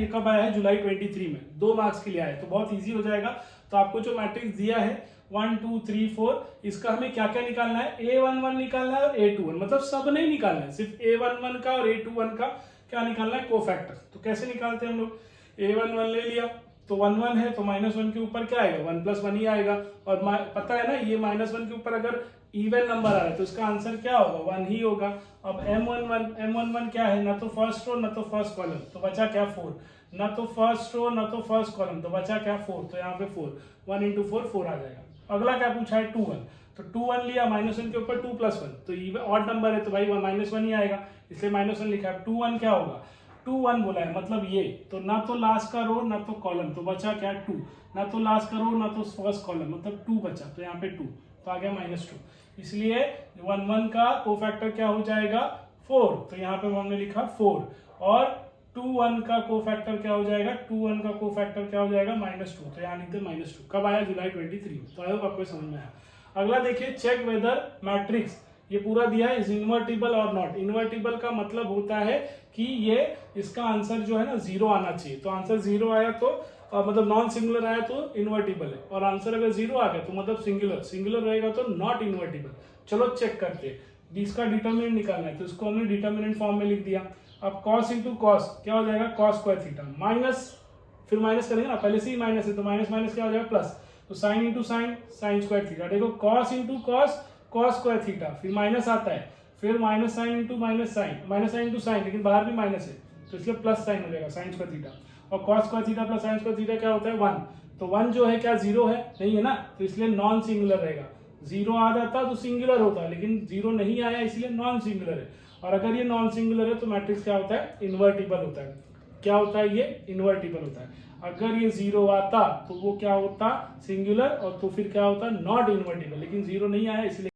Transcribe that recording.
ये कब आया है? जुलाई 23 में, 2 मार्क्स के लिए आया है, तो बहुत इजी हो जाएगा। तो आपको जो मैट्रिक्स दिया है 1 2 3 4, इसका हमें क्या क्या निकालना है? A11 निकालना है और A21, मतलब सब नहीं निकालना है, सिर्फ A11 का और A21 का क्या निकालना है? कोफैक्टर। तो कैसे निकालते हैं हम लोग? A11 ले लिया तो 1 1 है, तो -1 के ऊपर क्या आएगा? 1 + 1 ही आएगा। और पता है ना, ये -1 के ऊपर अगर इवन नंबर आ रहा है तो इसका आंसर क्या होगा? 1 ही होगा। अब M11 क्या है? ना तो फर्स्ट रो ना तो फर्स्ट कॉलम, तो बचा क्या? 4। ना तो फर्स्ट रो ना तो फर्स्ट कॉलम, तो बचा क्या? 4। तो यहाँ पे 4, 1 × 4 4 आ जाएगा। अगला क्या पूछा है? 2 1, तो 2 1 लिया, -1 के ऊपर 2 + 1, तो ये ऑड नंबर है तो भाई -1 ही आएगा, इसलिए -1 लिखा है। 2 1 क्या होगा? 2 1 बोला है, मतलब ये, तो ना तो लास्ट का रो ना तो कॉलम, तो बचा क्या? 2। ना तो लास्ट का रो ना तो फर्स्ट कॉलम, मतलब 2 बचा, तो यहाँ पे 2, तो आ गया -2। इसलिए 1 1 का कोफैक्टर क्या हो जाएगा? 4, तो यहाँ पे हमने लिखा 4। और 2 1 का कोफैक्टर क्या हो जाएगा? 2 1 का कोफैक्टर क्या हो जाएगा? -2, तो यहाँ लिखते -2। कब आया? जुलाई 23 में। तो आई होप आपको समझ में आया। अगला देखिए, चेक वेदर मैट्रिक्स, ये पूरा दिया है, इज इन्वर्टिबल और नॉट। इन्वर्टिबल का मतलब होता है कि ये, इसका आंसर जो है ना 0 आना चाहिए, तो आंसर 0 आया तो मतलब नॉन सिंगुलर आया तो इन्वर्टिबल है, और आंसर अगर 0 आ गया तो मतलब सिंगुलर, सिंगुलर रहेगा तो नॉट इन्वर्टिबल। चलो चेक करते हैं। इसका डिटर्मिनेंट निकालना है, तो इसको हमने डिटर्मिनेंट फॉर्म में लिख दिया। अब cos × cos क्या हो जाएगा? cos स्क्वायर थीटा, माइनस, फिर माइनस करेंगे ना, पहले से ही माइनस है तो माइनस माइनस क्या हो जाएगा? प्लस, तो sin × sin, sin square theta. देखो cos × cos, cos square theta, फिर माइनस आता है, फिर minus sine × minus sine, minus sine × sine, लेकिन बाहर भी माइनस है तो इसलिए प्लस साइन हो जाएगा, sin स्क्वायर थीटा। और cos square theta plus sin square theta क्या होता है? 1। तो 1 जो है क्या 0 है? नहीं है ना, तो इसलिए नॉन सिंगुलर रहेगा। 0 आ जाता तो सिंगुलर होता, लेकिन 0 नहीं आया इसलिए नॉन सिंगुलर है। और अगर ये नॉन सिंगुलर है तो मैट्रिक्स क्या होता है? इन्वर्टिबल होता है। क्या होता है ये? इन्वर्टिबल होता है। अगर ये 0 आता तो वो क्या होता? सिंगुलर, और तो फिर क्या होता? नॉट इन्वर्टिबल, लेकिन 0 नहीं आया इसलिए